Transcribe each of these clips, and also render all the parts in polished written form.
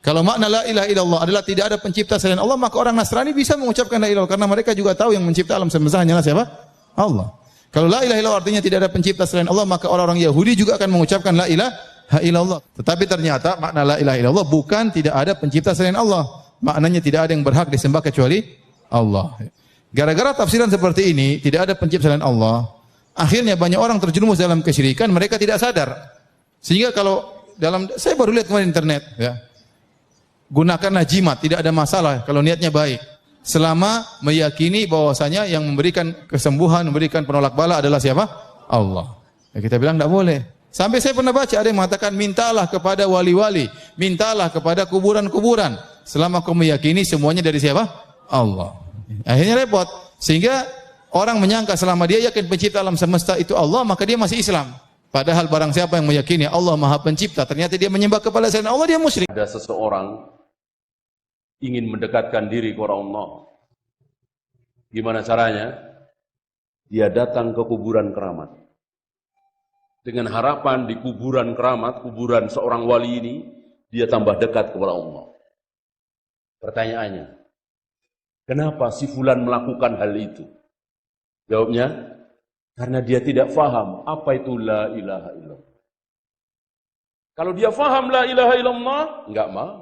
Kalau makna la ilaha illallah adalah tidak ada pencipta selain Allah, maka orang Nasrani bisa mengucapkan la ilaha illallah karena mereka juga tahu yang mencipta alam semesta hanyalah siapa? Allah. Kalau la ilaha illallah artinya tidak ada pencipta selain Allah, maka orang-orang Yahudi juga akan mengucapkan la ilaha illallah. Tetapi ternyata makna la ilaha illallah bukan tidak ada pencipta selain Allah. Maknanya tidak ada yang berhak disembah kecuali Allah. Gara-gara tafsiran seperti ini, tidak ada pencipta selain Allah, akhirnya banyak orang terjerumus dalam kesyirikan, mereka tidak sadar. Sehingga kalau saya baru lihat kemarin internet, ya, gunakanlah jimat, tidak ada masalah kalau niatnya baik. Selama meyakini bahwasanya yang memberikan kesembuhan, memberikan penolak bala adalah siapa? Allah. Ya, kita bilang tidak boleh. Sampai saya pernah baca ada yang mengatakan mintalah kepada wali-wali, mintalah kepada kuburan-kuburan. Selama kau meyakini semuanya dari siapa? Allah. Akhirnya repot. Sehingga orang menyangka selama dia yakin pencipta alam semesta itu Allah, maka dia masih Islam. Padahal barang siapa yang meyakini Allah Maha Pencipta, ternyata dia menyembah kepada selain Allah, dia musyrik. Ada seseorang ingin mendekatkan diri kepada Allah. Gimana caranya? Dia datang ke kuburan keramat. Dengan harapan di kuburan keramat, kuburan seorang wali ini, dia tambah dekat kepada Allah. Pertanyaannya, kenapa si fulan melakukan hal itu? Jawabnya, karena dia tidak faham apa itu la ilaha illallah. Kalau dia faham la ilaha illallah, enggak mau.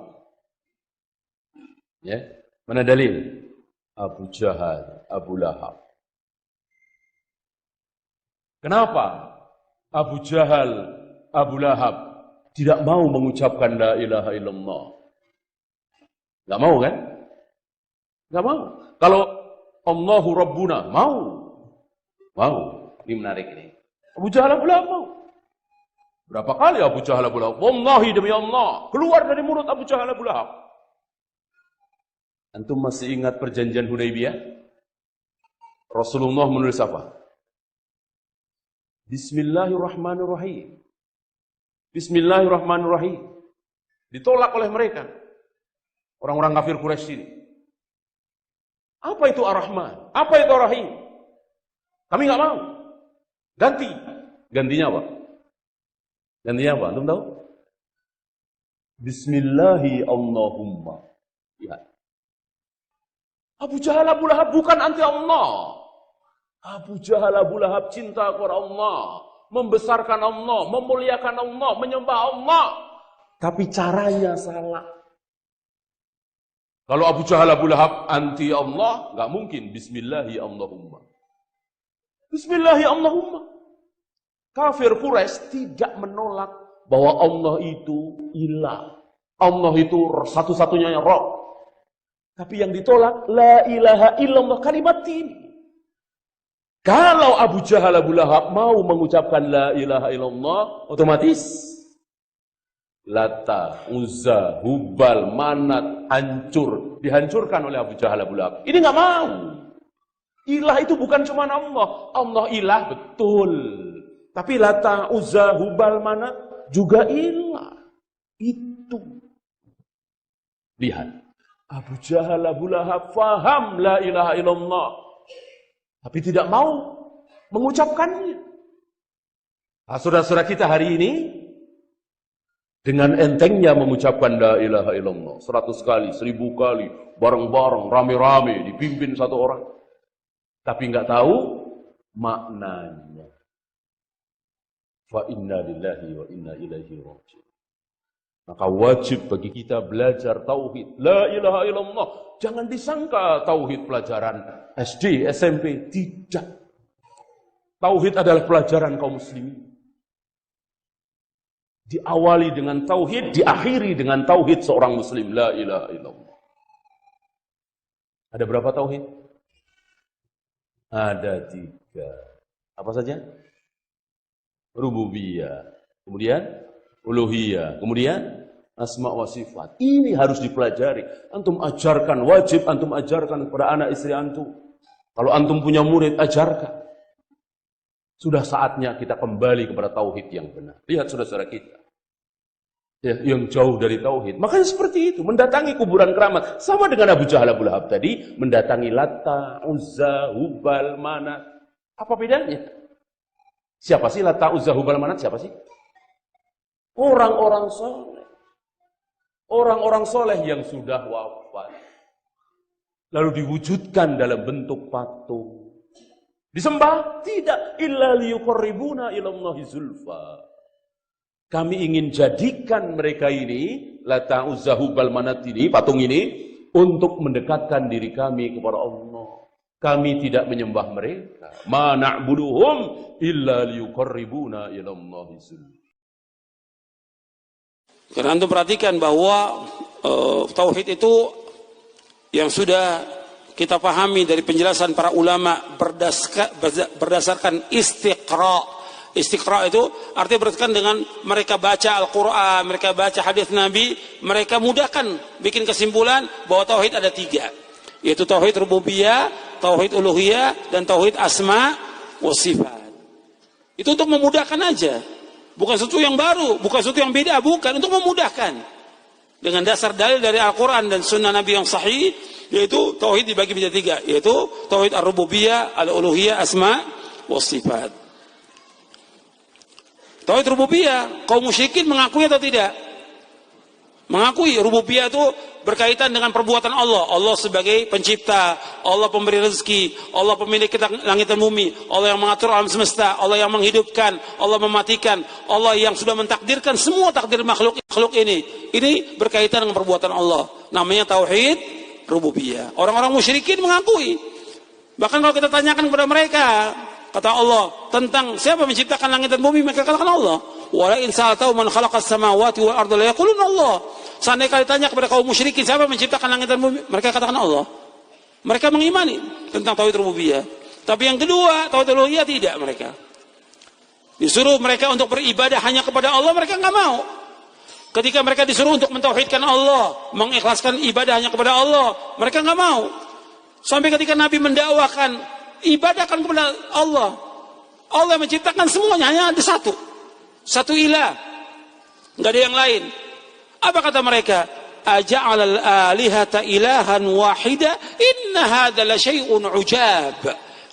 Ya, mana dalil? Abu Jahal, Abu Lahab. Kenapa Abu Jahal, Abu Lahab tidak mau mengucapkan la ilaha illallah? Enggak mau kan? Enggak mau. Kalau Allahu Rabbuna mau. Mau. Ini menarik ini. Abu Jahal, Abu Lahab mau. Berapa kali Abu Jahal, Abu Lahab? Wallahi demi Allah, keluar dari mulut Abu Jahal, Abu Lahab. Antum masih ingat perjanjian Hudaybiyah? Rasulullah menulis apa? Bismillahirrahmanirrahim. Bismillahirrahmanirrahim. Ditolak oleh mereka. Orang-orang kafir Quraisy ini. Apa itu Ar-Rahman? Apa itu Ar-Rahim? Kami nggak mau. Ganti. Gantinya apa? Gantinya apa? Antum tahu? Bismillahi Allahumma. Ya. Abu Jahal, Abu Lahab bukan anti Allah. Abu Jahal, Abu Lahab cinta kepada Allah, membesarkan Allah, memuliakan Allah, menyembah Allah. Tapi caranya salah. Kalau Abu Jahal, Abu Lahab anti Allah, nggak mungkin Bismillahi Allahumma. Bismillahi Allahumma. Kafir Quraisy tidak menolak bahwa Allah itu ilah. Allah itu satu-satunya yang Rabb. Tapi yang ditolak, la ilaha illallah, kalimat ini. Kalau Abu Jahal, Abu Lahab mau mengucapkan la ilaha illallah, otomatis Lata, Uzza, Hubal, Manat, hancur. Dihancurkan oleh Abu Jahal, Abu Lahab. Ini nggak mau. Ilah itu bukan cuma Allah. Allah ilah, betul. Tapi Lata, Uzza, Hubal, Manat juga ilah. Itu. Lihat. Abu Jahal, Abu Lahab faham la ilaha illallah. Tapi tidak mau mengucapkannya. Nah, saudara-saudara kita hari ini, dengan entengnya mengucapkan la ilaha illallah. 100 kali, 1000 kali, bareng-bareng, rame-rame, dipimpin satu orang. Tapi nggak tahu maknanya. Fa inna lillahi wa inna ilaihi raji'un. Maka wajib bagi kita belajar tauhid. La ilaha illallah. Jangan disangka tauhid pelajaran SD, SMP. Tidak. Tauhid adalah pelajaran kaum muslimin. Diawali dengan tauhid, diakhiri dengan tauhid seorang muslim. La ilaha illallah. Ada berapa tauhid? Ada 3. Apa saja? Rububiyah. Kemudian uluhiyah, kemudian asma wa sifat. Ini harus dipelajari. Antum ajarkan, wajib antum ajarkan kepada anak istri antum. Kalau antum punya murid, ajarkan. Sudah saatnya kita kembali kepada tauhid yang benar. Lihat saudara-saudara kita. Ya, yang jauh dari tauhid. Makanya seperti itu, mendatangi kuburan keramat. Sama dengan Abu Jahal, Abu Lahab tadi, mendatangi Lata, Uzza, Hubal, Manat. Apa bedanya? Siapa sih Lata, Uzza, Hubal, Manat? Siapa sih? Orang-orang soleh. Orang-orang soleh yang sudah wafat. Lalu diwujudkan dalam bentuk patung. Disembah? Tidak. Illa liyuqarribuna ilallahi zulfa. Kami ingin jadikan mereka ini, Lata Uzza Hubal Manat ini, patung ini, untuk mendekatkan diri kami kepada Allah. Kami tidak menyembah mereka. Ma na'buduhum illa liyuqarribuna ilallahi zulfa. Karena antum perhatikan bahwa tauhid itu yang sudah kita pahami dari penjelasan para ulama berdasarkan istiqra. Istiqra itu artinya berdasarkan dengan mereka baca Al-Quran, mereka baca hadis Nabi, mereka mudahkan bikin kesimpulan bahwa tauhid ada 3, yaitu tauhid rububiyah, tauhid uluhiyah, dan tauhid asma wa sifat. Itu untuk memudahkan aja. Bukan sesuatu yang baru, bukan sesuatu yang beda, bukan. Untuk memudahkan. Dengan dasar dalil dari Al-Quran dan sunnah Nabi yang sahih, yaitu tauhid dibagi menjadi 3, yaitu tauhid ar-rububiyah, al-uluhiyah, asma wa sifat. Tauhid rububiyah, kaum musyrikin mengakui atau tidak? Mengakui. Rububiyah itu berkaitan dengan perbuatan Allah. Allah sebagai pencipta, Allah pemberi rezeki, Allah pemilik langit dan bumi, Allah yang mengatur alam semesta, Allah yang menghidupkan, Allah mematikan, Allah yang sudah mentakdirkan semua takdir makhluk ini. Ini berkaitan dengan perbuatan Allah. Namanya tauhid rububiyah. Orang-orang musyrikin mengakui. Bahkan kalau kita tanyakan kepada mereka, kata Allah tentang siapa menciptakan langit dan bumi, mereka katakan Allah. Wala in sa'altahu man khalaqas samawati wal arda la yaquluna Allah. Seandainya kalian tanya kepada kaum musyrikin siapa menciptakan langit dan bumi, mereka katakan Allah. Mereka mengimani tentang tauhid rububiyah. Tapi yang kedua, tauhid uluhiyah tidak mereka. Disuruh mereka untuk beribadah hanya kepada Allah, mereka enggak mau. Ketika mereka disuruh untuk mentauhidkan Allah, mengikhlaskan ibadah hanya kepada Allah, mereka enggak mau. Sampai ketika Nabi mendakwakan ibadahkan kepada Allah. Allah menciptakan semuanya, hanya ada satu ilah, nggak ada yang lain. Apa kata mereka? Aja'alal alihata ilahan wahida inna hadza la syai'un ujab.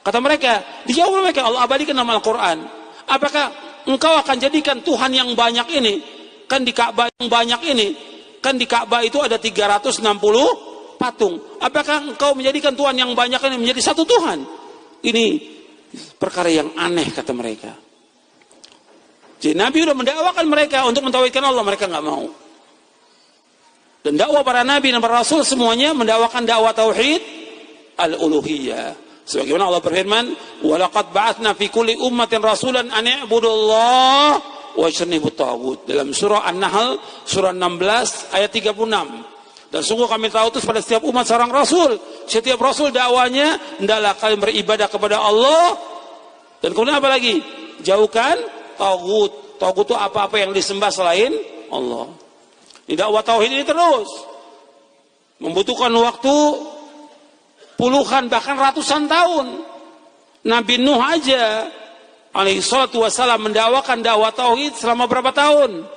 Kata mereka, dijawab mereka, Allah abadikan dalam Al-Quran, apakah engkau akan jadikan Tuhan yang banyak ini? Kan di Ka'bah yang banyak ini, kan di Ka'bah itu ada 360 patung. Apakah engkau menjadikan Tuhan yang banyak ini menjadi satu Tuhan? Ini perkara yang aneh, kata mereka. Jadi Nabi sudah mendakwakan mereka untuk mentauhidkan Allah, mereka nggak mau. Dan dakwah para Nabi dan para Rasul semuanya mendakwakan dakwah tauhid al-uluhiyah. Sebagaimana Allah berfirman, "Walaqad ba'atsna fi kulli ummatin rasulan an i'budullaha wa ijtanibut taghut." Dalam surah An-Nahl, surah 16 ayat 36. Dan sungguh kami tahu itu pada setiap umat seorang rasul. Setiap rasul dakwanya, hendaklah kalian beribadah kepada Allah. Dan kemudian apa lagi? Jauhkan taghut. Taghut itu apa-apa yang disembah selain Allah. Di dakwah tauhid ini terus membutuhkan waktu puluhan bahkan ratusan tahun. Nabi Nuh aja alaihi salatu wassalam mendakwakan dakwah tauhid selama berapa tahun?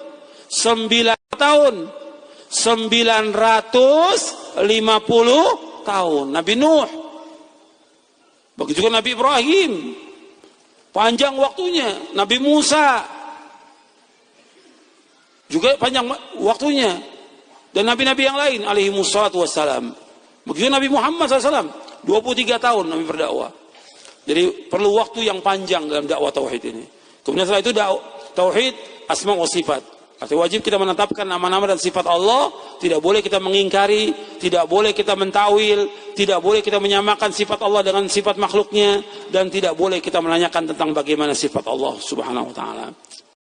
9 tahun. 950 tahun. Nabi Nuh. Begitu juga Nabi Ibrahim. Panjang waktunya. Nabi Musa. Juga panjang waktunya. Dan nabi-nabi yang lain alaihi wassalatu wassalam. Begitu Nabi Muhammad SAW. 23 tahun Nabi berdakwah. Jadi perlu waktu yang panjang dalam dakwah tauhid ini. Kemudian setelah itu tauhid asma wa sifat. Artinya wajib kita menetapkan nama-nama dan sifat Allah, tidak boleh kita mengingkari, tidak boleh kita mentawil, tidak boleh kita menyamakan sifat Allah dengan sifat makhluknya, dan tidak boleh kita menanyakan tentang bagaimana sifat Allah Subhanahu wa taala.